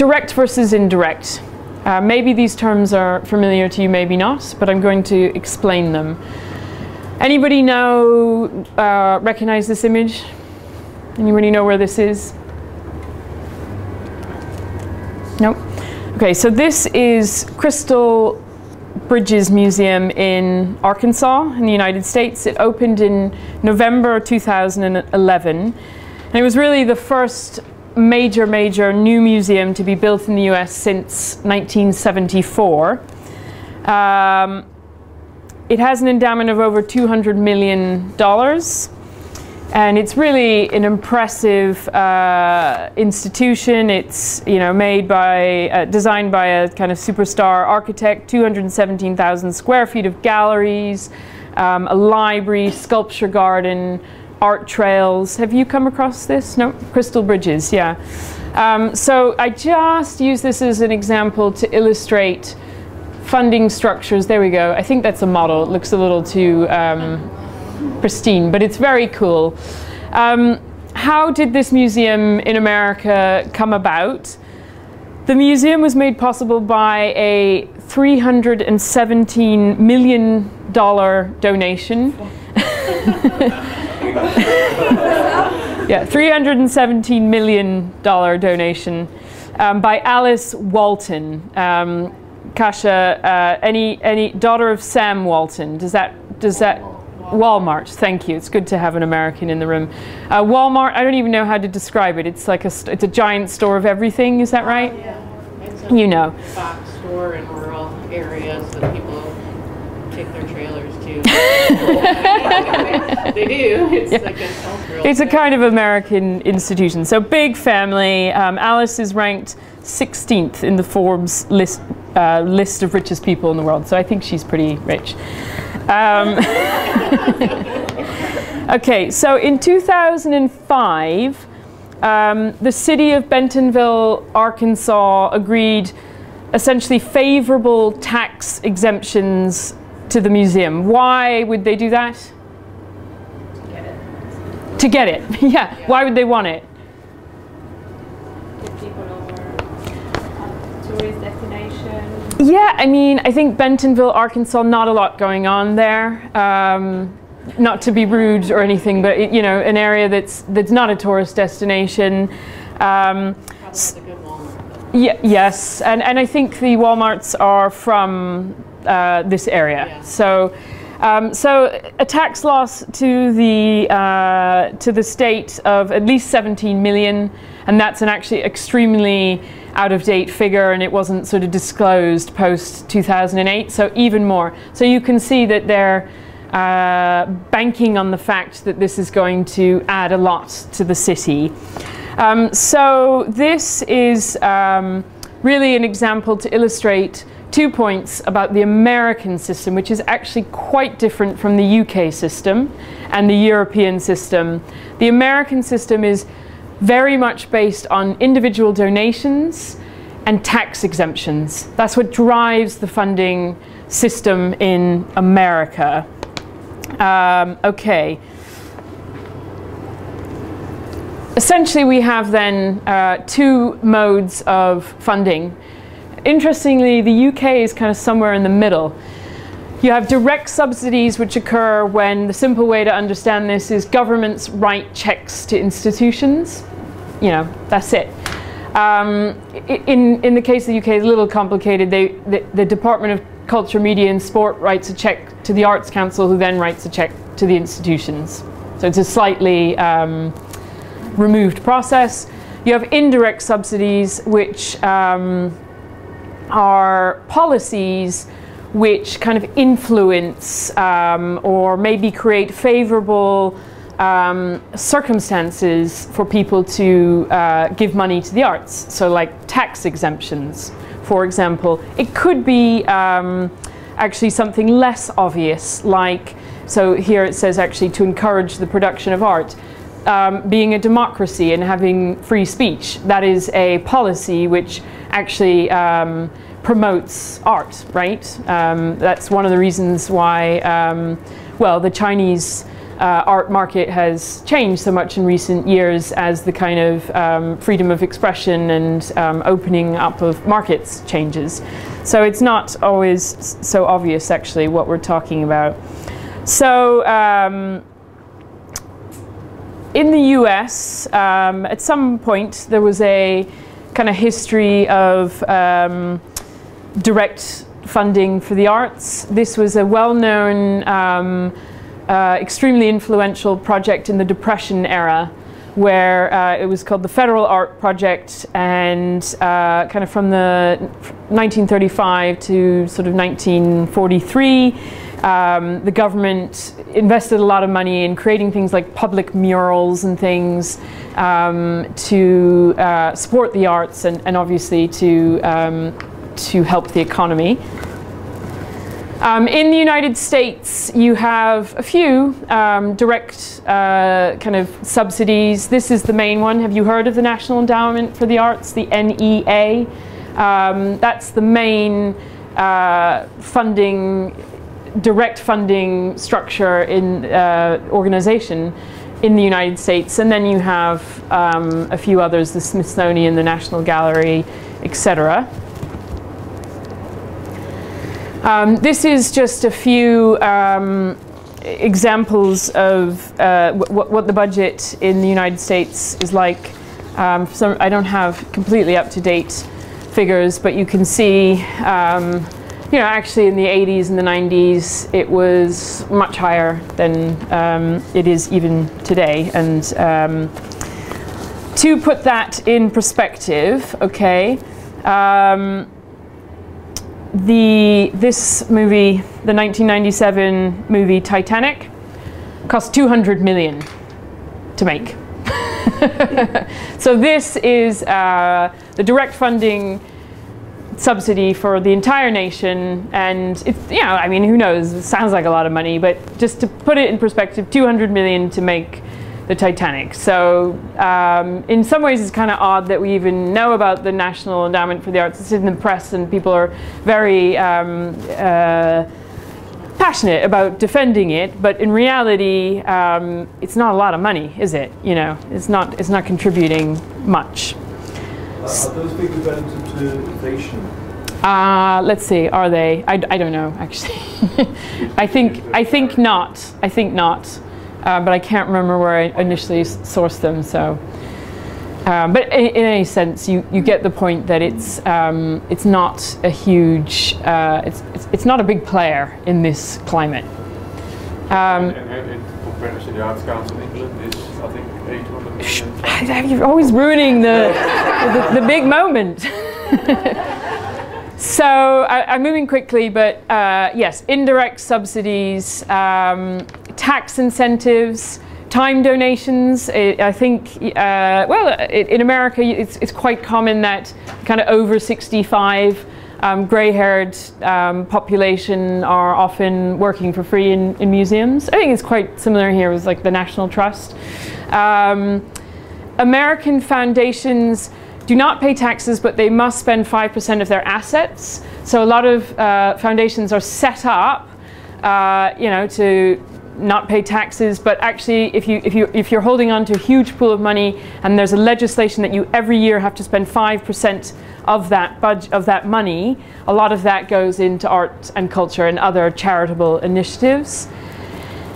Direct versus indirect. Maybe these terms are familiar to you, maybe not, but I'm going to explain them. Anybody know, recognize this image? Anybody know where this is? Nope. Okay, so this is Crystal Bridges Museum in Arkansas in the United States. It opened in November 2011. And it was really the first major new museum to be built in the US since 1974. It has an endowment of over $200 million. And it's really an impressive institution. It's made by, designed by a kind of superstar architect. 217,000 square feet of galleries, a library, sculpture garden, art trails. Have you come across this? No? Crystal Bridges, yeah. So I just use this as an example to illustrate funding structures. There we go. I think that's a model. It looks a little too pristine, but it's very cool. How did this museum in America come about? The museum was made possible by a $317 million donation. Yeah, $317 million donation by Alice Walton. Kasia, any daughter of Sam Walton? Does that Walmart? Thank you. It's good to have an American in the room. Walmart. I don't even know how to describe it. It's like it's a giant store of everything. Is that right? Yeah. It's a box store in rural areas that people take their trailers to. They do. It's like a cultural. It's a kind of American institution. So big family. Alice is ranked 16th in the Forbes list of richest people in the world. So I think she's pretty rich. Okay, so in 2005, the city of Bentonville, Arkansas agreed essentially favorable tax exemptions to the museum. Why would they do that? To get it. To get it, yeah. Why would they want it? Get people over tourist destination. Yeah, I mean, I think Bentonville, Arkansas, not a lot going on there. Not to be rude or anything, but an area that's not a tourist destination. Probably a good Walmart. Yeah, yes, and I think the Walmarts are from this area. Yeah. So a tax loss to the state of at least 17 million, and that's an actually extremely out-of-date figure, and it wasn't sort of disclosed post 2008. So even more. So you can see that they're banking on the fact that this is going to add a lot to the city. So this is really an example to illustrate 2 points about the American system, which is actually quite different from the UK system and the European system. The American system is very much based on individual donations and tax exemptions. That's what drives the funding system in America. Okay. Essentially, we have then two modes of funding. Interestingly, the UK is kind of somewhere in the middle. You have direct subsidies, which occur when the simple way to understand this is governments write checks to institutions. That's it. In the case of the UK, it's a little complicated. The Department of Culture, Media and Sport writes a check to the Arts Council, who then writes a check to the institutions. So it's a slightly removed process. You have indirect subsidies, which are policies which kind of influence or maybe create favorable circumstances for people to give money to the arts. So like tax exemptions, for example. It could be actually something less obvious, like, so here it says actually to encourage the production of art. Being a democracy and having free speech, that is a policy which actually promotes art, right? That's one of the reasons why, well, the Chinese art market has changed so much in recent years as the kind of freedom of expression and opening up of markets changes. So it's not always so obvious actually what we're talking about. So in the US, at some point there was a kind of history of direct funding for the arts. This was a well-known, extremely influential project in the Depression era, where it was called the Federal Art Project, and kind of from the 1935 to sort of 1943, the government invested a lot of money in creating things like public murals and things to support the arts and obviously to help the economy. In the United States, you have a few direct kind of subsidies. This is the main one. Have you heard of the National Endowment for the Arts, the NEA? That's the main direct funding structure in organization in the United States. And then you have a few others, the Smithsonian, the National Gallery, etc. This is just a few examples of what the budget in the United States is like. So I don't have completely up-to-date figures, but you can see, you know, actually in the 80s and the 90s, it was much higher than it is even today. And to put that in perspective, okay, this movie, the 1997 movie Titanic, cost $200 million to make. So this is the direct funding subsidy for the entire nation, and it's, you know, I mean, who knows, it sounds like a lot of money, but just to put it in perspective, $200 million to make the Titanic. So in some ways it's kind of odd that we even know about the National Endowment for the Arts. It's in the press and people are very passionate about defending it, but in reality it's not a lot of money, is it? You know, it's not contributing much. Are those figures relative to inflation? Let's see, are they? I don't know actually. I think not. But I can't remember where I initially sourced them. So, but in any sense, you get the point that it's not a huge, it's not a big player in this climate. And in comparison, the Arts Council in England is, I think, 800 million. You're always ruining the big moment. So I'm moving quickly, but yes, indirect subsidies, tax incentives, time donations. I think, well, in America, it's quite common that kind of over 65 gray-haired population are often working for free in museums. I think it's quite similar here with like the National Trust. American foundations do not pay taxes, but they must spend 5% of their assets. So a lot of foundations are set up, you know, to not pay taxes. But actually, if you're holding on to a huge pool of money, and there's a legislation that you every year have to spend 5% of that budget of that money, a lot of that goes into art and culture and other charitable initiatives.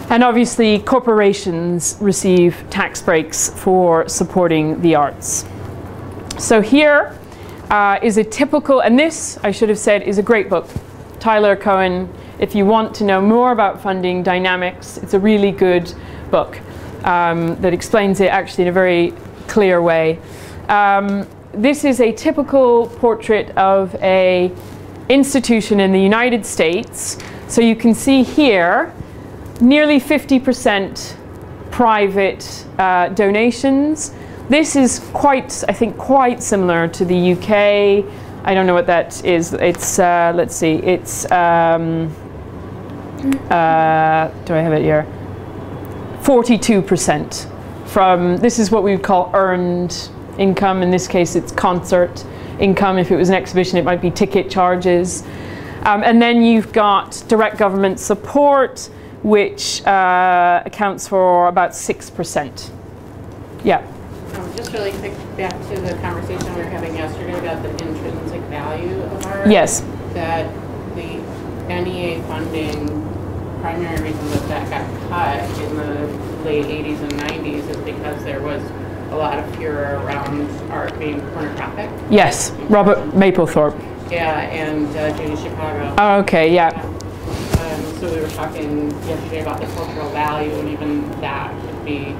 And obviously, corporations receive tax breaks for supporting the arts. So here is a typical, and this, I should have said, is a great book. Tyler Cohen, if you want to know more about funding dynamics, it's a really good book that explains it actually in a very clear way. This is a typical portrait of an institution in the United States. So you can see here, nearly 50% private donations. This is quite, I think, quite similar to the UK. I don't know what that is. It's, let's see, it's, do I have it here? 42% from, this is what we would call earned income. In this case, it's concert income. If it was an exhibition, it might be ticket charges. And then you've got direct government support, which accounts for about 6%. Yeah. Just really quick, back to the conversation we were having yesterday about the intrinsic value of art. Yes. That the NEA funding, primary reason that got cut in the late 80s and 90s is because there was a lot of furor around art being pornographic. Yes, Robert Mapplethorpe. Yeah, and Judy Chicago. Oh, okay, yeah. So we were talking yesterday about the cultural value, and even that would be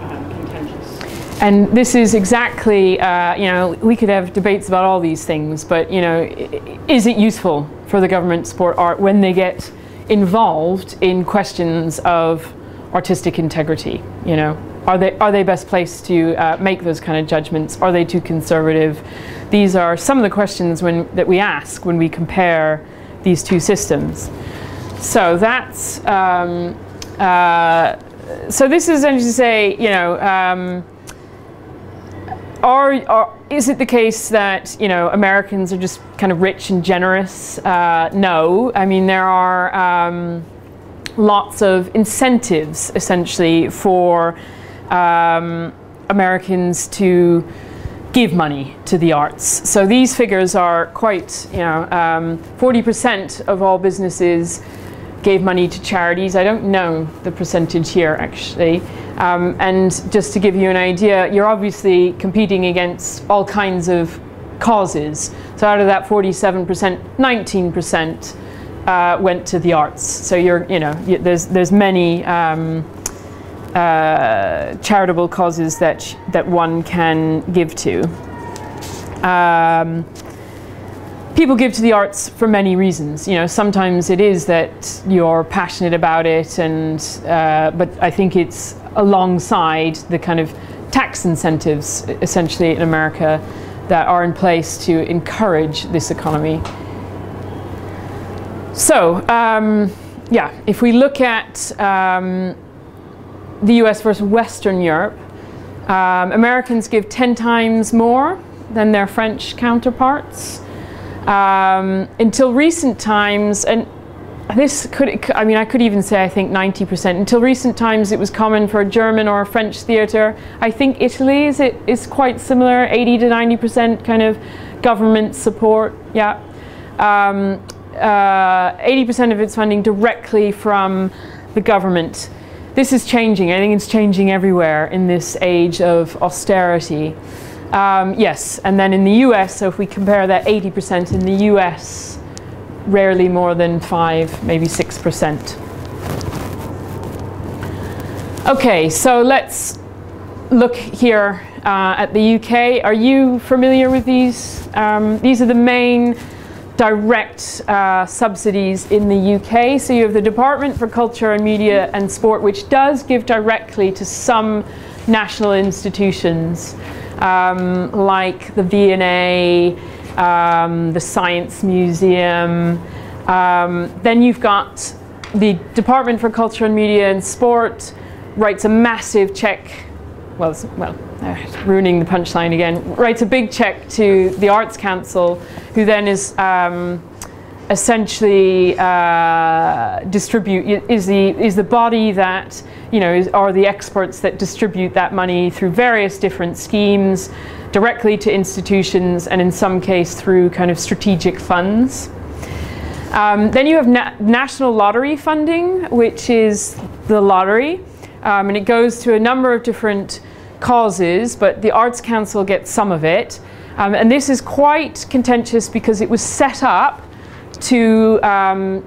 contentious. And this is exactly, you know, we could have debates about all these things, but, you know, is it useful for the government to support art when they get involved in questions of artistic integrity? You know, are they best placed to make those kind of judgments? Are they too conservative? These are some of the questions that we ask when we compare these two systems. So that's so this is essentially to say, you know, is it the case that, you know, Americans are just kind of rich and generous? No. I mean, there are lots of incentives, essentially, for Americans to give money to the arts. So these figures are quite, you know, 40% of all businesses gave money to charities. I don't know the percentage here, actually. And just to give you an idea, you're obviously competing against all kinds of causes. So out of that 47%, 19% went to the arts. So there's many charitable causes that one can give to. People give to the arts for many reasons. You know, sometimes it is that you're passionate about it, and but I think it's alongside the kind of tax incentives, essentially, in America that are in place to encourage this economy. So, yeah, if we look at the US versus Western Europe, Americans give 10 times more than their French counterparts. Until recent times, and this could, I mean, I could even say I think 90%. Until recent times, it was common for a German or a French theatre. I think Italy is quite similar, 80 to 90% kind of government support. Yeah, 80% of its funding directly from the government. This is changing. I think it's changing everywhere in this age of austerity. Yes, and then in the US, so if we compare that 80% in the US, rarely more than 5, maybe 6%. Okay, so let's look here at the UK. Are you familiar with these? These are the main direct subsidies in the UK. So you have the Department for Culture and Media and Sport, which does give directly to some national institutions. Like the V&A, the Science Museum. Then you've got the Department for Culture and Media and Sport writes a massive check, ruining the punchline again, writes a big check to the Arts Council, who then is essentially is the body that, you know, are the experts that distribute that money through various different schemes, directly to institutions, and in some case through kind of strategic funds. Then you have national lottery funding, which is the lottery, and it goes to a number of different causes, but the Arts Council gets some of it. And this is quite contentious because it was set up to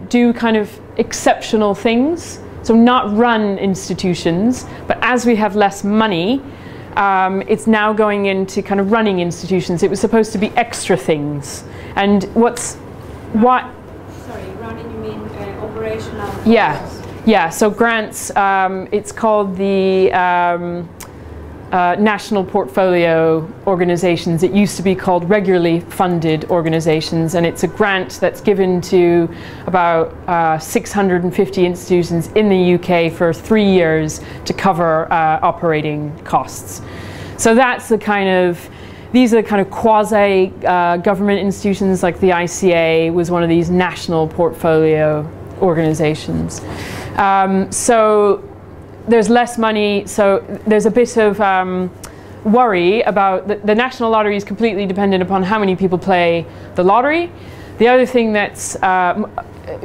do kind of exceptional things, so not run institutions, but as we have less money, it's now going into kind of running institutions. It was supposed to be extra things. And Sorry, running, you mean operational? Yeah, yeah, so grants, it's called the National Portfolio Organizations. It used to be called Regularly Funded Organizations, and it's a grant that's given to about 650 institutions in the UK for 3 years to cover operating costs. So that's the kind of, these are the kind of quasi government institutions, like the ICA was one of these national portfolio organizations. So there's less money, so there's a bit of worry about the National Lottery is completely dependent upon how many people play the lottery. The other thing that's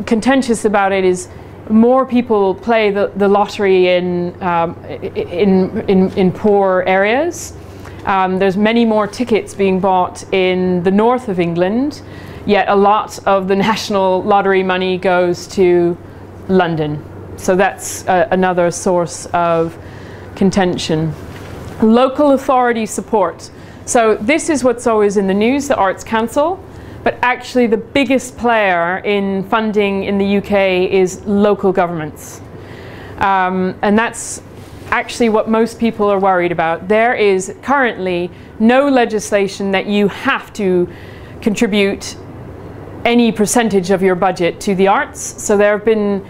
contentious about it is more people play the lottery in poor areas. There's many more tickets being bought in the north of England, yet a lot of the National Lottery money goes to London. So that's another source of contention. Local authority support. So this is what's always in the news, the Arts Council, but actually the biggest player in funding in the UK is local governments. And that's actually what most people are worried about. There is currently no legislation that you have to contribute any percentage of your budget to the arts. So there have been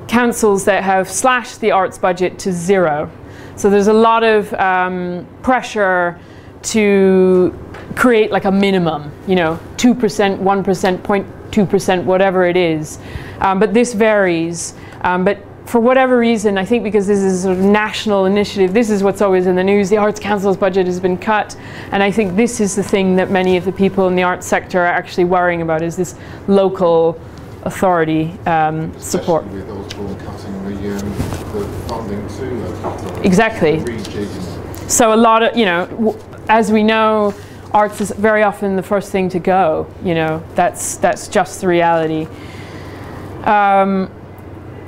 councils that have slashed the arts budget to 0. So there's a lot of pressure to create like a minimum, you know, 2%, 1%, 0.2%, whatever it is. But this varies. But for whatever reason, I think because this is a sort of national initiative, this is what's always in the news. The Arts Council's budget has been cut. And I think this is the thing that many of the people in the arts sector are actually worrying about, is this local authority support. Especially with Osborne cutting the funding to local authorities. Exactly. Rejigging. So a lot of, you know, as we know, arts is very often the first thing to go. You know, that's just the reality.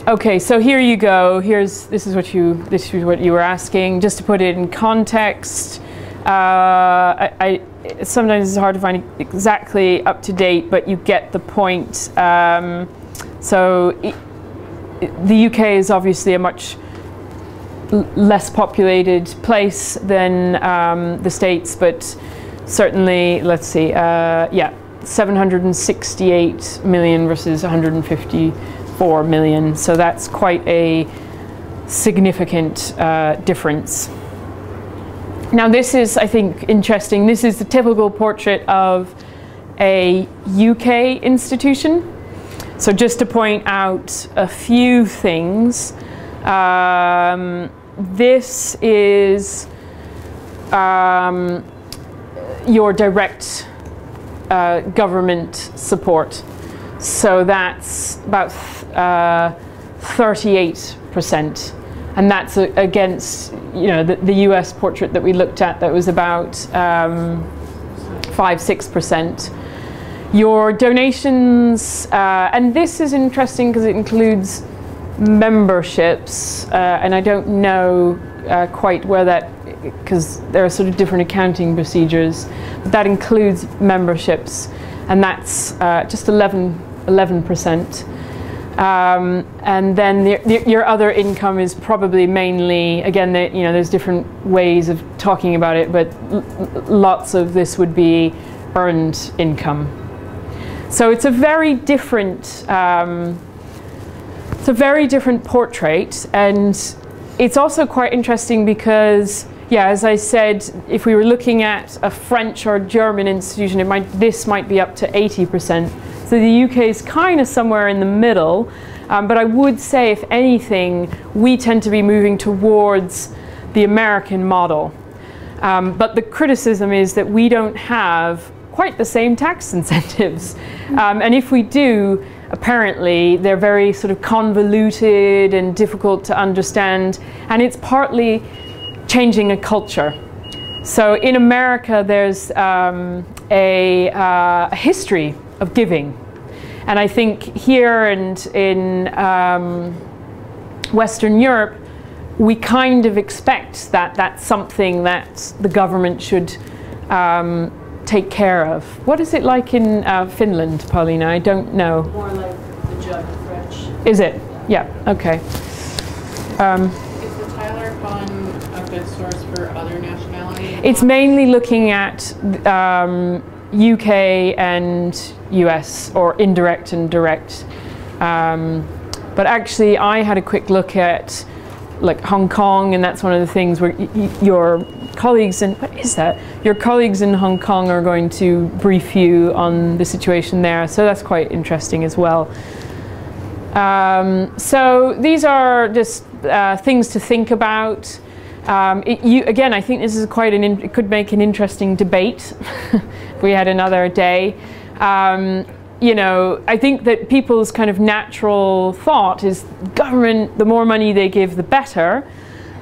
Okay, so here you go. This is what you were asking. Just to put it in context, sometimes it's hard to find exactly up to date, but you get the point. So the UK is obviously a much less populated place than the States, but certainly, let's see, yeah, 768 million versus 154 million. So that's quite a significant difference. Now this is, I think, interesting. This is the typical portrait of a UK institution. So just to point out a few things, this is your direct government support. So that's about 38%. And that's against, you know, the US portrait that we looked at that was about 5–6%. Your donations, and this is interesting because it includes memberships, and I don't know quite where that, because there are sort of different accounting procedures, but that includes memberships, and that's just 11%. And then your other income is probably mainly, again, you know, there's different ways of talking about it, but lots of this would be earned income. So it's a very different, portrait, and it's also quite interesting because, yeah, as I said, if we were looking at a French or German institution, this might be up to 80%. So the UK is kind of somewhere in the middle, but I would say, if anything, we tend to be moving towards the American model. But the criticism is that we don't have quite the same tax incentives. And if we do, apparently they're very sort of convoluted and difficult to understand, and it's partly changing a culture. So in America there's a history of giving, and I think here and in Western Europe we kind of expect that that's something that the government should take care of. What is it like in Finland, Paulina? I don't know. More like the German French. Is it? Yeah, okay. Is the Tyler Fund a good source for other nationalities? It's mainly looking at UK and US, or indirect and direct. But actually I had a quick look at like Hong Kong, and that's one of the things where your colleagues in, what is that? Your colleagues in Hong Kong are going to brief you on the situation there, so that's quite interesting as well. So these are just things to think about. Again, I think this is quite it could make an interesting debate if we had another day. You know, I think that people's kind of natural thought is government, the more money they give, the better.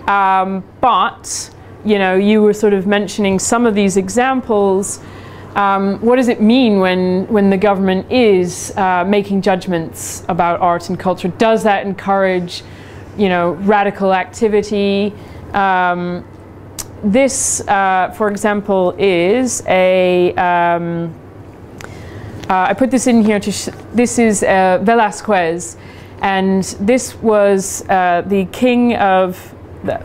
But, you know, you were sort of mentioning some of these examples. What does it mean when the government is making judgments about art and culture? Does that encourage, you know, radical activity? This, for example, is a... I put this in here to this is Velázquez, and this was the king of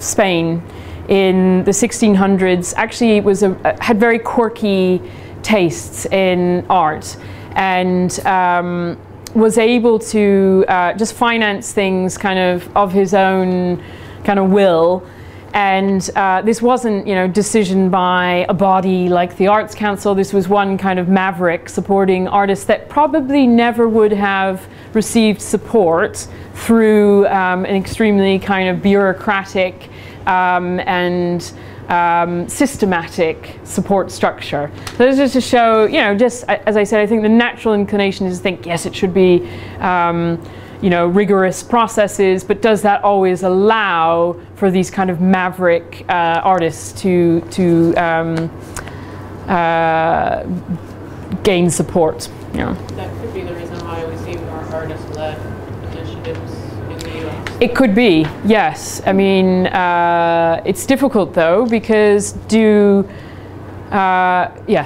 Spain in the 1600s. Actually, it was had very quirky tastes in art, and was able to just finance things kind of his own kind of will. And this wasn't, you know, decision by a body like the Arts Council. This was one kind of maverick supporting artists that probably never would have received support through an extremely kind of bureaucratic and systematic support structure. So this is to show, you know, just as I said, I think the natural inclination is to think, yes, it should be you know, rigorous processes, but does that always allow for these kind of maverick artists to gain support? You know? That could be the reason why we see more artist-led initiatives in the US. It could be, yes. I mean, it's difficult though, because yeah,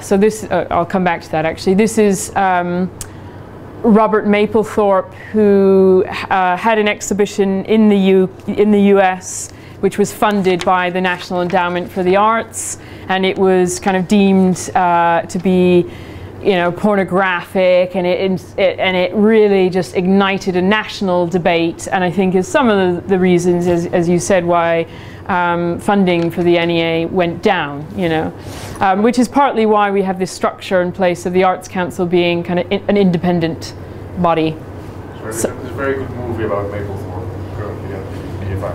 so this, I'll come back to that actually. This is Robert Mapplethorpe, who had an exhibition in the US, which was funded by the National Endowment for the Arts, and it was kind of deemed to be, you know, pornographic, and it really just ignited a national debate, and I think is some of the reasons, as you said, why funding for the NEA went down, you know, which is partly why we have this structure in place of the Arts Council being kind of an independent body. So there's a very good movie about Mapplethorpe currently at the BFI.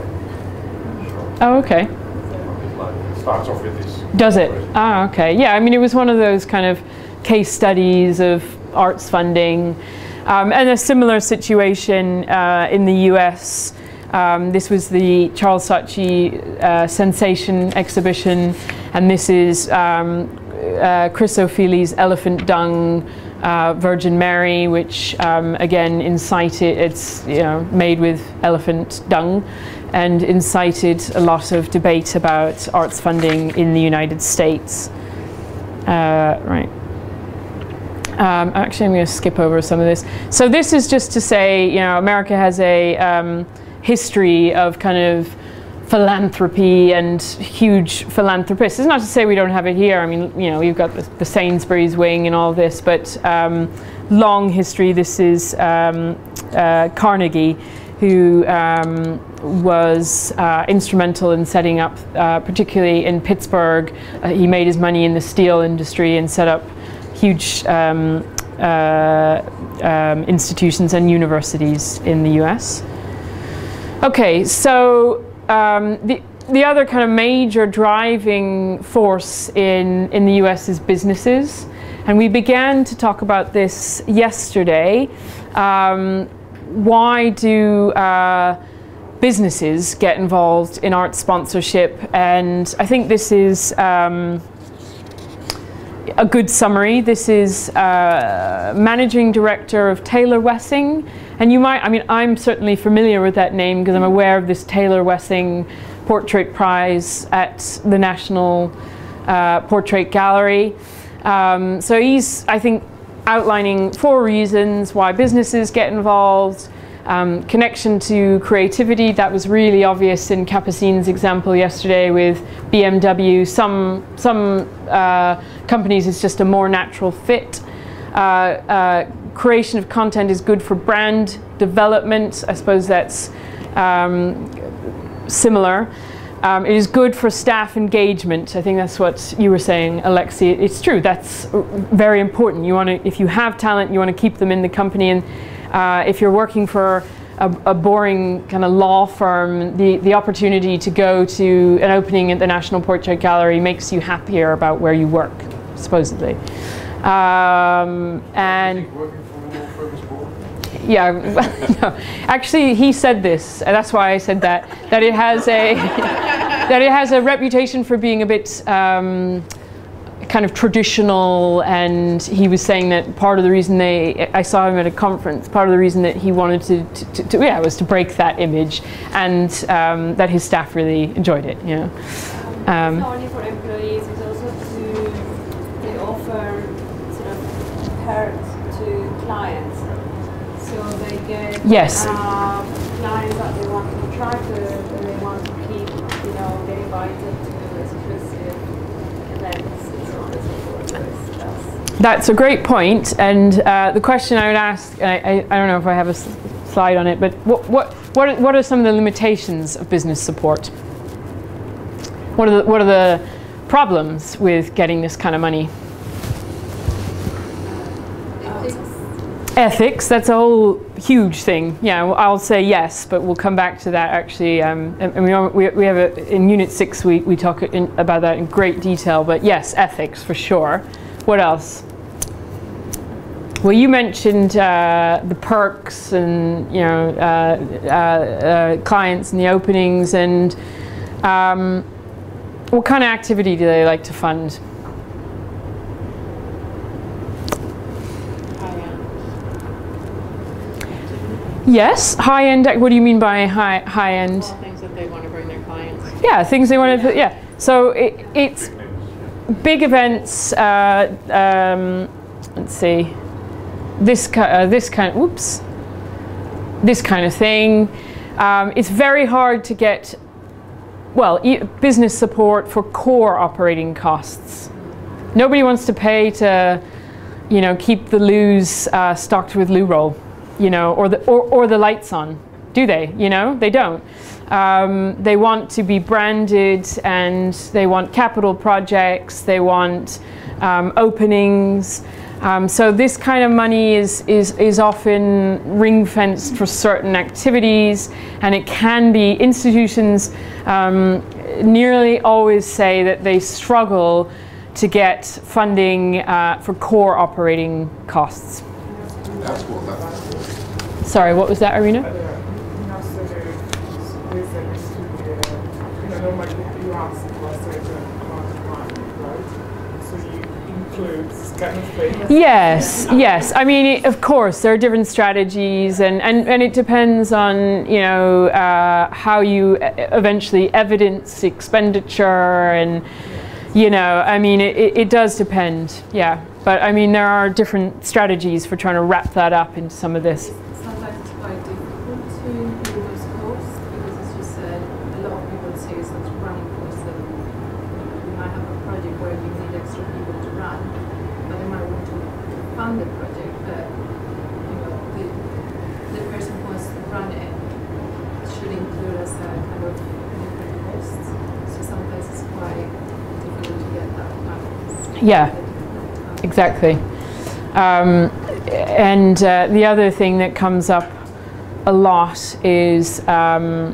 Oh, okay. It starts off with this. Does it? Ah, okay. Yeah, I mean, it was one of those kind of case studies of arts funding, and a similar situation in the US. This was the Charles Saatchi Sensation exhibition, and this is Chris O'Feely's Elephant Dung Virgin Mary, which again incited, it's, you know, made with elephant dung, and incited a lot of debate about arts funding in the United States. Right. Actually, I'm going to skip over some of this. So this is just to say, you know, America has a history of kind of philanthropy and huge philanthropists. It's not to say we don't have it here. I mean, you know, we've got the Sainsbury's wing and all this, but long history. This is Carnegie, who was instrumental in setting up, particularly in Pittsburgh. He made his money in the steel industry and set up huge institutions and universities in the US. Okay, so the other kind of major driving force in the US is businesses, and we began to talk about this yesterday. Why do businesses get involved in art sponsorship? And I think this is a good summary. This is managing director of Taylor Wessing, and you might, I mean, I'm certainly familiar with that name because I'm aware of this Taylor Wessing Portrait Prize at the National Portrait Gallery. So he's, I think, outlining 4 reasons why businesses get involved. Connection to creativity, that was really obvious in Capucin's example yesterday with BMW. Some companies it's just a more natural fit. Creation of content is good for brand development. I suppose that's similar. It is good for staff engagement. I think that's what you were saying, Alexi. It's true. That's very important. You want to, if you have talent, you want to keep them in the company, and If you're working for a boring kind of law firm, the opportunity to go to an opening at the National Portrait Gallery makes you happier about where you work, supposedly. And yeah, no. Actually, he said this, and that's why I said that it has a that it has a reputation for being a bit kind of traditional, and he was saying that part of the reason I saw him at a conference, part of the reason that he wanted to was to break that image, and that his staff really enjoyed it, you know. Not only for employees, it's also they offer sort of perks to clients. So they get yes. Clients that they want to attract, and they want to keep, you know, get invited to exclusive events and so on and so forth. That's a great point, and the question I would ask, I don't know if I have a slide on it, but what are some of the limitations of business support? What are the problems with getting this kind of money? Ethics, that's a whole huge thing. Yeah, well, I'll say yes, but we'll come back to that actually. And we have in Unit 6, we talk about that in great detail, but yes, ethics for sure. What else? Well, you mentioned the perks and, you know, clients and the openings, and what kind of activity do they like to fund? Yes, high-end. What do you mean by high-end? All things that they want to bring their clients. Yeah, things they want to. Yeah, so it's big events. Let's see, this kind of thing. It's very hard to get, well, business support for core operating costs. Nobody wants to pay to, you know, keep the loos stocked with loo roll, you know, or the lights on, do they? You know, they don't. They want to be branded, and they want capital projects. They want openings. So this kind of money is often ring-fenced for certain activities, and it can be institutions nearly always say that they struggle to get funding for core operating costs. That's what that was. Sorry, what was that, Irina? Yes, yes. I mean, of course, there are different strategies, and it depends on, you know, how you eventually evidence expenditure, and, you know, I mean, it does depend, yeah. But I mean, there are different strategies for trying to wrap that up into some of this. Sometimes it's quite difficult to include those costs because, as you said, a lot of people say it's not running costs. That you might have a project where you need extra people to run, but they might want to fund the project. But you know, the person who wants to run it should include as a kind of different cost. So sometimes it's quite difficult to get that balance. Yeah. Exactly. And the other thing that comes up a lot is kind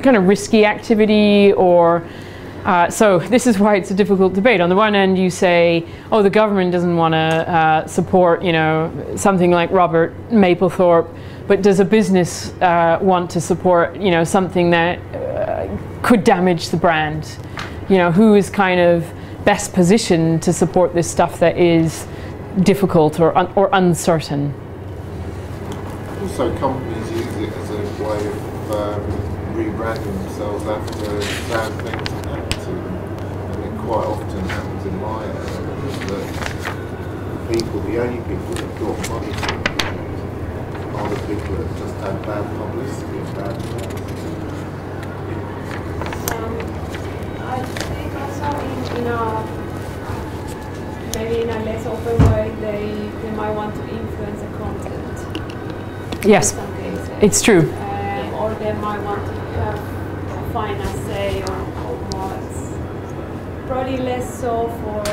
of risky activity, or so this is why it's a difficult debate. On the one end, you say, oh, the government doesn't want to support, you know, something like Robert Mapplethorpe, but does a business want to support, you know, something that could damage the brand? You know, who is kind of best positioned to support this stuff that is difficult or uncertain? Also, companies use it as a way of rebranding themselves after sad things have happened to them. And it quite often happens in my area that the only people that got money from it are the people that just had bad publicity and bad press. I think also in a maybe in a less open way, they might want to influence the content. Yes, in some cases. it's true. Or they might want to have a final say on what's probably less so for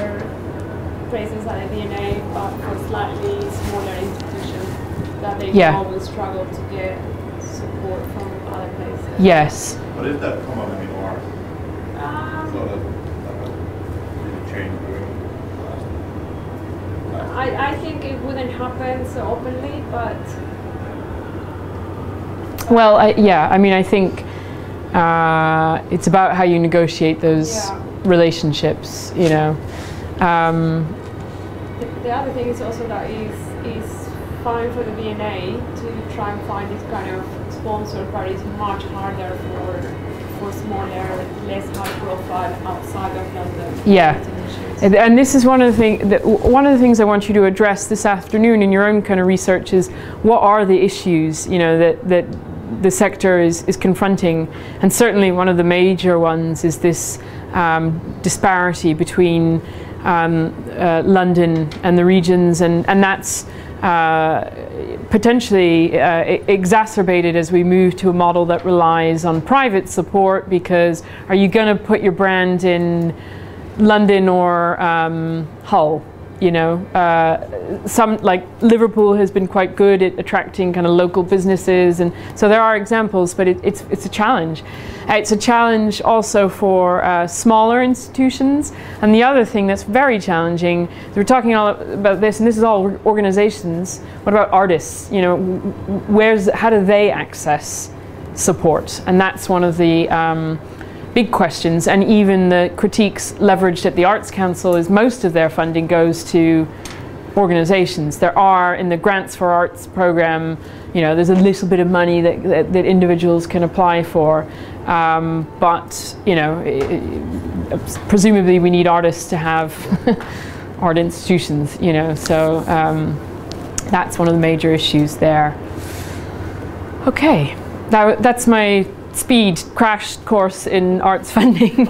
places like the DNA, but for slightly smaller institutions that that they Yeah. always struggle to get support from other places. Yes. But if that come on in art, so that really change the way. I think it wouldn't happen so openly, but Well, yeah, I mean, I think it's about how you negotiate those relationships, you know. The other thing is also that is fine for the V&A to try and find this kind of sponsor, but it's much harder for smaller, less high profile outside of London. Yeah. And this is one of the things I want you to address this afternoon in your own kind of research is what are the issues, you know, that the sector is confronting. And certainly one of the major ones is this disparity between London and the regions, and that's potentially exacerbated as we move to a model that relies on private support, because are you going to put your brand in London or Hull? You know, some like Liverpool has been quite good at attracting kind of local businesses, and so there are examples, but it's a challenge. It's a challenge also for smaller institutions. And the other thing that's very challenging, we're talking all about this, and this is all organizations. What about artists? You know, how do they access support? And that's one of the big questions. And even the critiques leveraged at the Arts Council is most of their funding goes to organizations. There are, in the Grants for Arts program, you know, there's a little bit of money that individuals can apply for, but you know, presumably we need artists to have art institutions, you know, so that's one of the major issues there. Okay, that's my speed crash course in arts funding.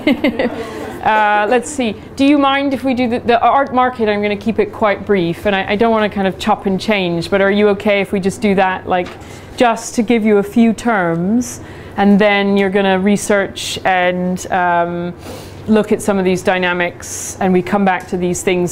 Let's see, do you mind if we do the art market? I'm going to keep it quite brief, and I don't want to kind of chop and change, but are you okay if we just do that, like just to give you a few terms, and then you're going to research and look at some of these dynamics, and we come back to these things